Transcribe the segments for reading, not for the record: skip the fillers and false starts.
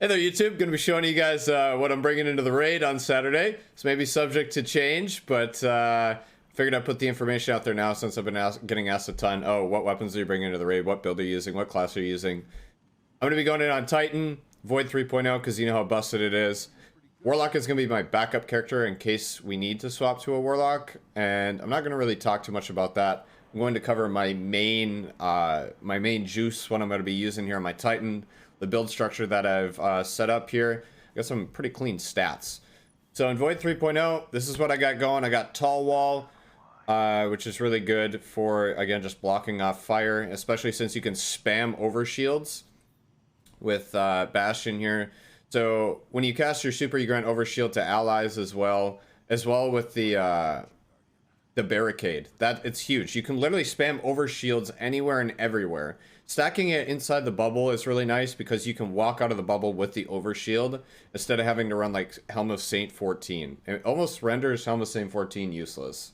Hey there, YouTube. Going to be showing you guys what I'm bringing into the raid on Saturday. This may be subject to change, but figured I'd put the information out there now since I've been getting asked a ton. Oh, what weapons are you bringing into the raid? What build are you using? What class are you using? I'm going to be going in on Titan, Void 3.0, because you know how busted it is. Warlock is going to be my backup character in case we need to swap to a Warlock, and I'm not going to really talk too much about that. I'm going to cover my main juice, what I'm going to be using here on my Titan, the build structure that I've set up here. I got some pretty clean stats. So in Void 3.0, this is what I got going. I got Tall Wall, which is really good for, again, just blocking off fire, especially since you can spam overshields with Bastion here. So when you cast your super, you grant overshield to allies as well with the barricade. It's huge. You can literally spam overshields anywhere and everywhere. Stacking it inside the bubble is really nice because you can walk out of the bubble with the overshield instead of having to run like Helm of Saint 14. It almost renders Helm of Saint 14 useless.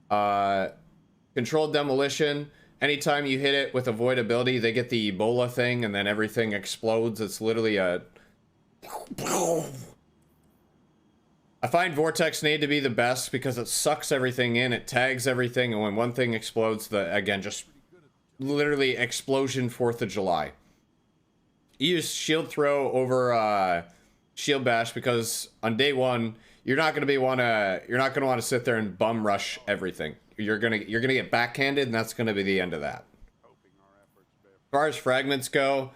Controlled demolition. Anytime you hit it with a void ability, they get the Ebola thing and then everything explodes. It's literally a... I find Vortex Nade to be the best because it sucks everything in, it tags everything, and when one thing explodes, again, just literally explosion 4th of July. You use shield throw over shield bash because on day one, you're not gonna want to sit there and bum rush everything. You're gonna get backhanded, and that's gonna be the end of that. As far as fragments go,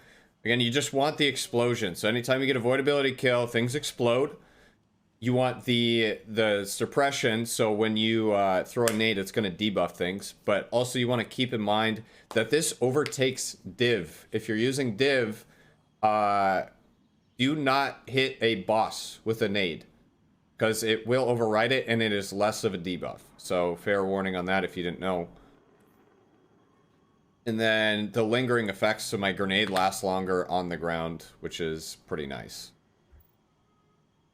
again, you just want the explosion. So anytime you get a void ability kill, things explode. You want the suppression, so when you throw a nade, it's going to debuff things. But also you want to keep in mind that this overtakes div. If you're using div, do not hit a boss with a nade, because it will override it and it is less of a debuff. So fair warning on that if you didn't know. And then the lingering effects, so my grenade lasts longer on the ground, which is pretty nice.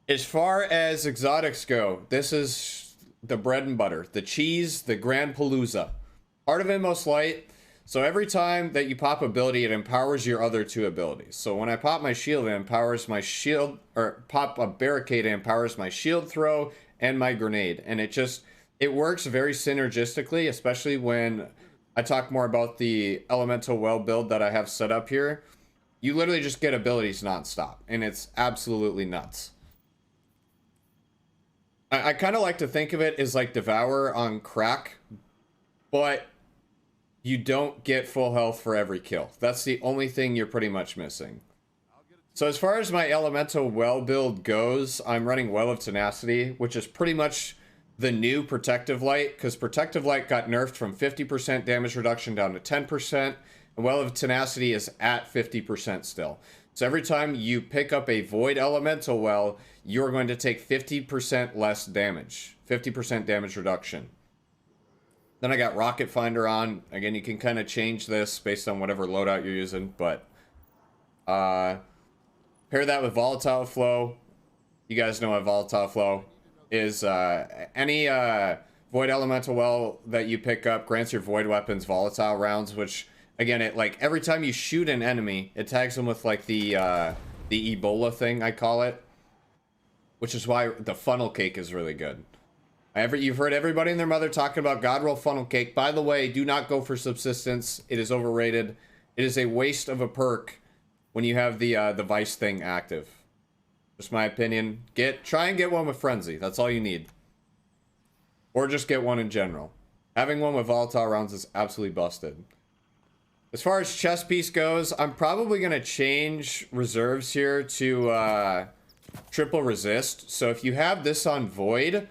As far as exotics go, this is the bread and butter, the cheese, the grand palooza. Heart of Inmost Light. So every time that you pop ability, it empowers your other two abilities. So when I pop my shield, it empowers my shield, or pop a barricade, it empowers my shield throw and my grenade. And it works very synergistically, especially when I talk more about the Elemental Well build that I have set up here. You literally just get abilities nonstop, and it's absolutely nuts. I kind of like to think of it as like Devour on crack, but you don't get full health for every kill. That's the only thing you're pretty much missing. So as far as my Elemental Well build goes, I'm running Well of Tenacity, which is pretty much the new Protective Light, because Protective Light got nerfed from 50% damage reduction down to 10%, and Well of Tenacity is at 50% still. So every time you pick up a Void Elemental Well, you're going to take 50% less damage. 50% damage reduction. Then I got Rocket Finder on. Again, you can kind of change this based on whatever loadout you're using, but pair that with Volatile Flow. You guys know what Volatile Flow is. Any Void Elemental Well that you pick up grants your Void Weapons Volatile rounds, which... Again, it like every time you shoot an enemy, it tags them with like the Ebola thing, I call it, which is why the funnel cake is really good. You've heard everybody and their mother talking about God roll funnel cake. By the way, do not go for subsistence. It is overrated. It is a waste of a perk when you have the Vice thing active. Just my opinion. Try and get one with Frenzy. That's all you need. Or just get one in general. Having one with volatile rounds is absolutely busted. As far as chest piece goes, I'm probably going to change reserves here to triple resist. So if you have this on Void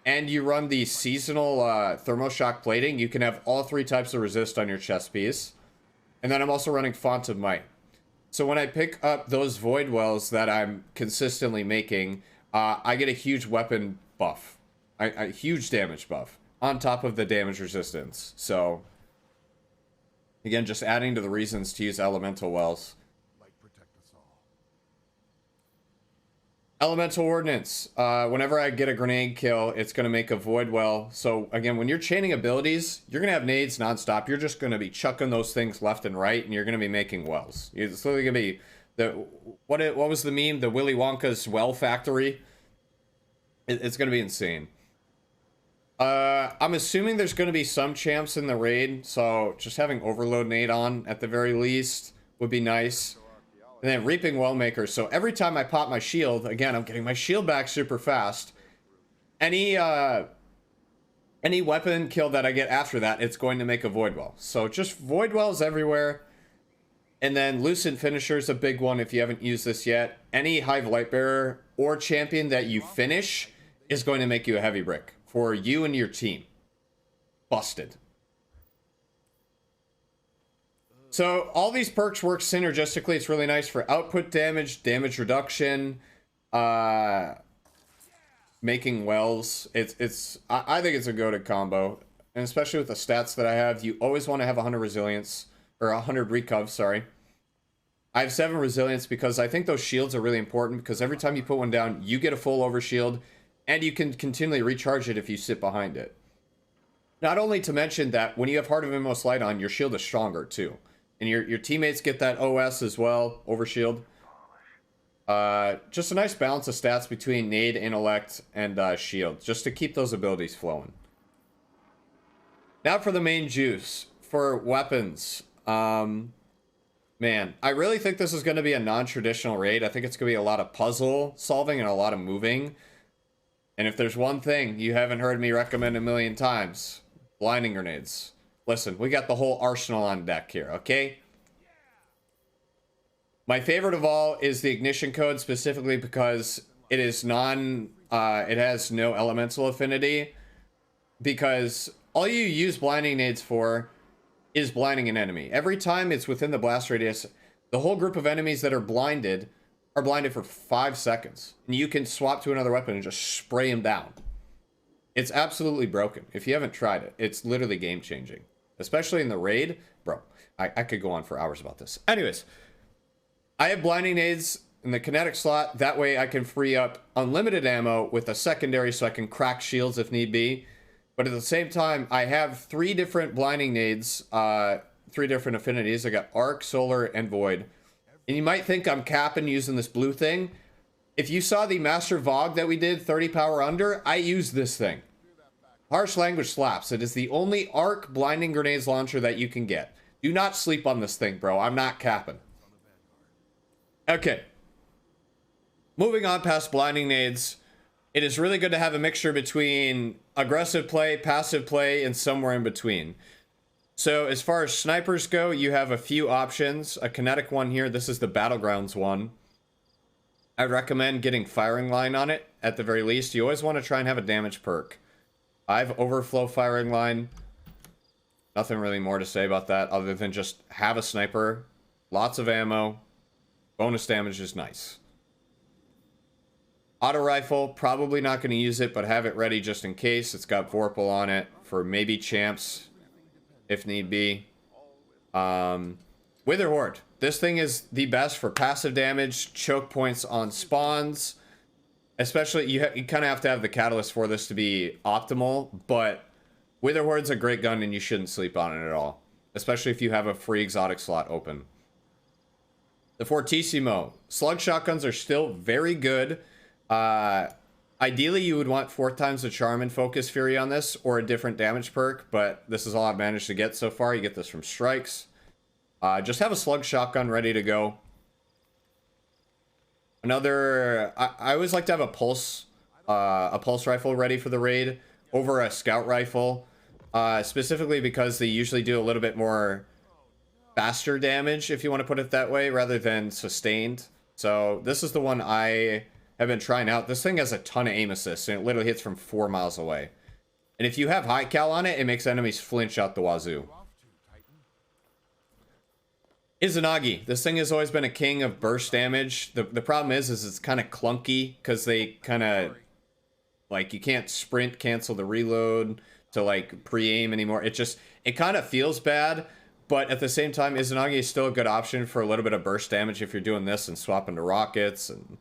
and you run the seasonal thermoshock plating, you can have all 3 types of resist on your chest piece. And then I'm also running Font of Might. So when I pick up those Void Wells that I'm consistently making, I get a huge weapon buff. A huge damage buff on top of the damage resistance. So... Again, just adding to the reasons to use Elemental Wells. Elemental Ordnance. Whenever I get a grenade kill, it's going to make a Void Well. So, again, when you're chaining abilities, you're going to have nades nonstop. You're just going to be chucking those things left and right, and you're going to be making wells. It's literally going to be What was the meme? The Willy Wonka's well factory. It's gonna be insane. I'm assuming there's gonna be some champs in the raid, so just having Overload Nade on at the very least would be nice. And then Reaping Wellmaker, so every time I pop my shield, again, I'm getting my shield back super fast. Any weapon kill that I get after that, it's going to make a Void Well. So just Void Wells everywhere. And then Lucent Finisher is a big one if you haven't used this yet. Any Hive Lightbearer or champion that you finish is going to make you a heavy brick for you and your team. Busted. So all these perks work synergistically. It's really nice for output damage, damage reduction, making wells. I think it's a goated combo, and especially with the stats that I have, you always want to have 100 resilience or 100 recov. Sorry, I have 7 resilience because I think those shields are really important. Because every time you put one down, you get a full overshield, and you can continually recharge it if you sit behind it. Not only to mention that when you have Heart of Inmost Light on, your shield is stronger too. And your teammates get that OS as well, overshield. Just a nice balance of stats between Nade, Intellect, and Shield, just to keep those abilities flowing. Now for the main juice. For weapons. Man, I really think this is going to be a non-traditional raid. I think it's going to be a lot of puzzle solving and a lot of moving. And if there's one thing you haven't heard me recommend a million times, blinding grenades. Listen, we got the whole arsenal on deck here, okay? My favorite of all is the ignition code, specifically because it is it has no elemental affinity. Because all you use blinding nades for is blinding an enemy. Every time it's within the blast radius, the whole group of enemies that are blinded for 5 seconds. And you can swap to another weapon and just spray them down. It's absolutely broken. If you haven't tried it, it's literally game-changing. Especially in the raid. Bro, I could go on for hours about this. Anyways, I have blinding nades in the kinetic slot. That way I can free up unlimited ammo with a secondary so I can crack shields if need be. But at the same time, I have 3 different blinding nades, 3 different affinities. I got Arc, Solar, and Void. And you might think I'm capping using this blue thing. If you saw the Master Vogue that we did, 30 power under, I used this thing. Harsh language slaps. It is the only arc blinding grenades launcher that you can get. Do not sleep on this thing, bro. I'm not capping. Okay. Moving on past blinding nades. It is really good to have a mixture between aggressive play, passive play, and somewhere in between. So as far as snipers go, you have a few options. A kinetic one here. This is the Battlegrounds one. I'd recommend getting firing line on it at the very least. You always want to try and have a damage perk. I have overflow firing line. Nothing really more to say about that other than just have a sniper. Lots of ammo. Bonus damage is nice. Auto rifle, probably not going to use it, but have it ready just in case. It's got Vorpal on it for maybe champs, if need be. Wither Horde. This thing is the best for passive damage, choke points on spawns. Especially, you kind of have to have the catalyst for this to be optimal, but Wither Horde's a great gun and you shouldn't sleep on it at all. Especially if you have a free exotic slot open. The Fortissimo. Slug shotguns are still very good. Ideally, you would want 4 times the charm and focus fury on this, or a different damage perk, but this is all I've managed to get so far. You get this from strikes. Just have a slug shotgun ready to go. Another, I always like to have a pulse rifle ready for the raid over a scout rifle, specifically because they usually do a little bit more faster damage, if you want to put it that way, rather than sustained. So this is the one I have been trying out. This thing has a ton of aim assist, and it literally hits from 4 miles away. And if you have high cal on it, it makes enemies flinch out the wazoo. Izanagi. This thing has always been a king of burst damage. The problem is it's kind of clunky because they kind of, like, you can't sprint, cancel the reload to, like, pre-aim anymore. It kind of feels bad, but at the same time, Izanagi is still a good option for a little bit of burst damage if you're doing this and swapping to rockets. And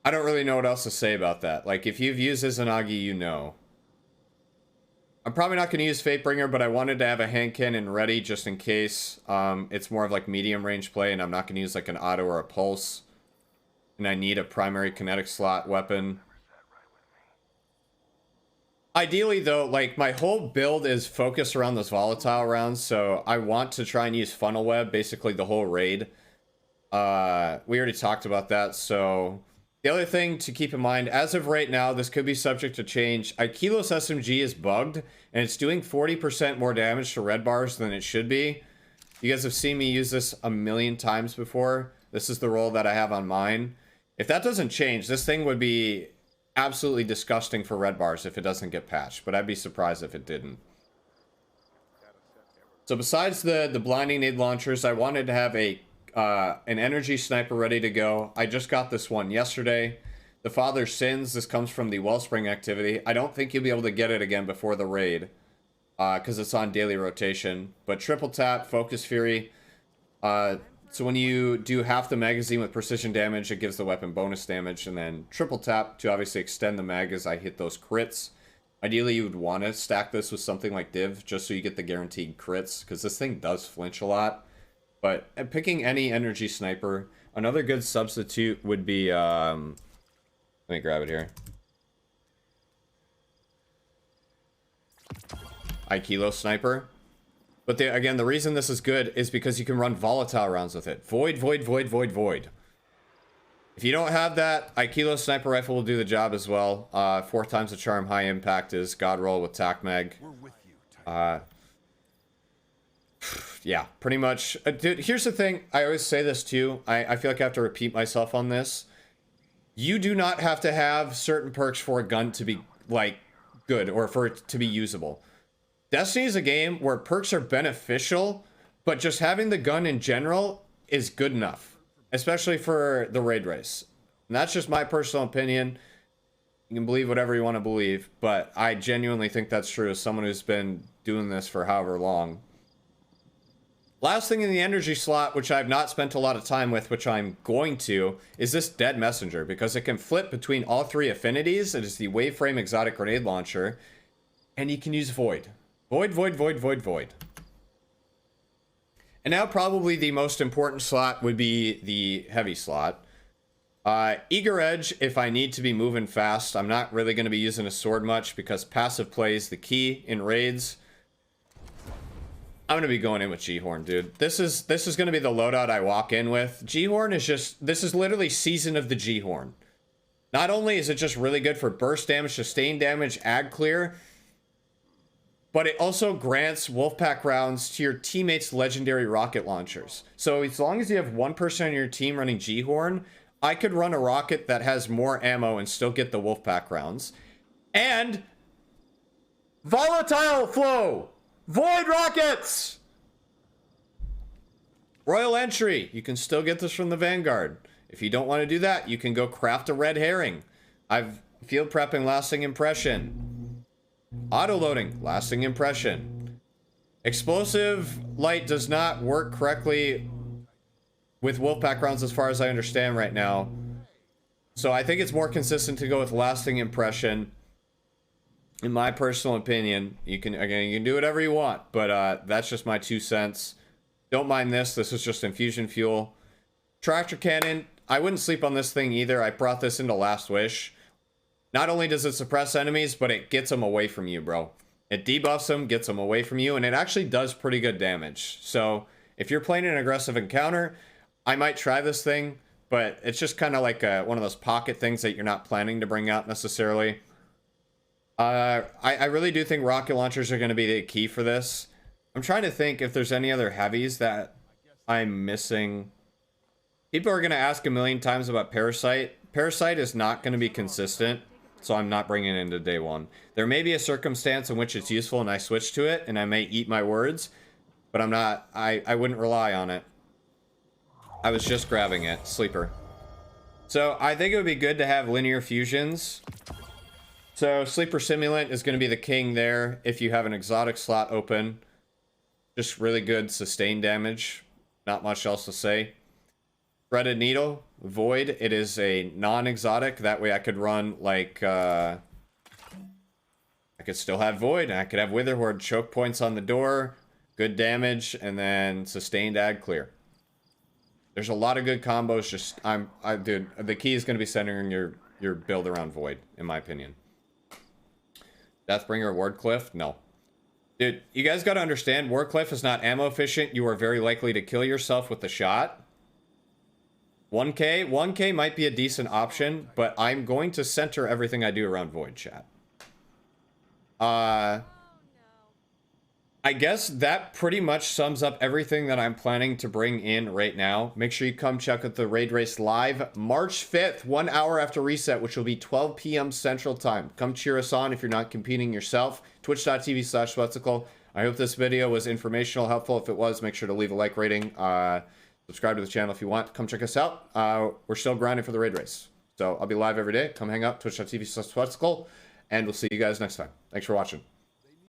I don't really know what else to say about that. Like, if you've used Izanagi, you know. I'm probably not going to use Fatebringer, but I wanted to have a hand cannon ready just in case. It's more of like medium range play, and I'm not going to use like an auto or a pulse. And I need a primary kinetic slot weapon. Ideally, though, like my whole build is focused around those volatile rounds, so I want to try and use Funnel Web basically the whole raid. We already talked about that, so... The other thing to keep in mind, as of right now, this could be subject to change. Aikilo's SMG is bugged, and it's doing 40% more damage to red bars than it should be. You guys have seen me use this a million times before. This is the roll that I have on mine. If that doesn't change, this thing would be absolutely disgusting for red bars if it doesn't get patched, but I'd be surprised if it didn't. So besides the blinding nade launchers, I wanted to have an energy sniper ready to go. I just got this one yesterday. The Father Sins. This comes from the Wellspring activity. I don't think you'll be able to get it again before the raid, because it's on daily rotation. But triple tap, Focus Fury. So when you do half the magazine with precision damage, it gives the weapon bonus damage. And then triple tap to obviously extend the mag as I hit those crits. Ideally, you would want to stack this with something like Div, just so you get the guaranteed crits, because this thing does flinch a lot. But picking any energy sniper, another good substitute would be, let me grab it here. Aikilo sniper. But again, the reason this is good is because you can run volatile rounds with it. Void, void, void, void, void. If you don't have that, Aikilo sniper rifle will do the job as well. 4 times the charm, high impact is God roll with tac mag. Yeah, pretty much. Dude, here's the thing. I always say this too. I feel like I have to repeat myself on this. You do not have to have certain perks for a gun to be, like, good or for it to be usable. Destiny is a game where perks are beneficial, but just having the gun in general is good enough, especially for the raid race. And that's just my personal opinion. You can believe whatever you want to believe, but I genuinely think that's true as someone who's been doing this for however long. Last thing in the energy slot, which I've not spent a lot of time with, which I'm going to, is this Dead Messenger, because it can flip between all 3 affinities. It is the Waveframe Exotic Grenade Launcher, and you can use Void. Void, void, void, void, void. And now probably the most important slot would be the heavy slot. Eager Edge, if I need to be moving fast. I'm not really going to be using a sword much, because passive play is the key in raids. I'm going to be going in with G-Horn, dude. This is going to be the loadout I walk in with. G-Horn is just... This is literally Season of the G-Horn. Not only is it just really good for burst damage, sustained damage, ag clear, but it also grants Wolfpack rounds to your teammates' legendary rocket launchers. So as long as you have one person on your team running G-Horn, I could run a rocket that has more ammo and still get the Wolfpack rounds. And... Volatile Flow! Void Rockets! Royal Entry. You can still get this from the Vanguard. If you don't want to do that, you can go craft a Red Herring. I've field prepping Lasting Impression. Auto-loading, Lasting Impression. Explosive Light does not work correctly with Wolfpack rounds as far as I understand right now. So I think it's more consistent to go with Lasting Impression. In my personal opinion, you can do whatever you want, but that's just my 2 cents. Don't mind this. This is just infusion fuel. Tractor cannon. I wouldn't sleep on this thing either. I brought this into Last Wish. Not only does it suppress enemies, but it gets them away from you, bro. It debuffs them, gets them away from you, and it actually does pretty good damage. So if you're playing an aggressive encounter, I might try this thing, but it's just kind of like one of those pocket things that you're not planning to bring out necessarily. I really do think rocket launchers are going to be the key for this. I'm trying to think if there's any other heavies that I'm missing. People are going to ask a million times about Parasite. Parasite is not going to be consistent, so I'm not bringing it into day one. There may be a circumstance in which it's useful and I switch to it, and I may eat my words, but I'm not, I wouldn't rely on it. I was just grabbing it. Sleeper. So I think it would be good to have linear fusions. So Sleeper Simulant is going to be the king there if you have an exotic slot open. Just really good sustained damage. Not much else to say. Threaded Needle, Void. It is a non-exotic. That way I could run like I could still have Void, and I could have Wither Horde, choke points on the door, good damage, and then sustained ag clear. There's a lot of good combos. Just dude, the key is going to be centering your build around Void, in my opinion. Deathbringer, Wardcliff, no. Dude, you guys got to understand, Wardcliff is not ammo efficient. You are very likely to kill yourself with the shot. 1K might be a decent option, but I'm going to center everything I do around Void, chat. I guess that pretty much sums up everything that I'm planning to bring in right now. Make sure you come check out the Raid Race live March 5th, 1 hour after reset, which will be 12 p.m. Central Time. Come cheer us on if you're not competing yourself. Twitch.tv/Sweatcicle. I hope this video was informational, helpful. If it was, make sure to leave a like rating. Subscribe to the channel if you want. Come check us out. We're still grinding for the Raid Race. So I'll be live every day. Come hang out. Twitch.tv/Sweatcicle. And we'll see you guys next time. Thanks for watching.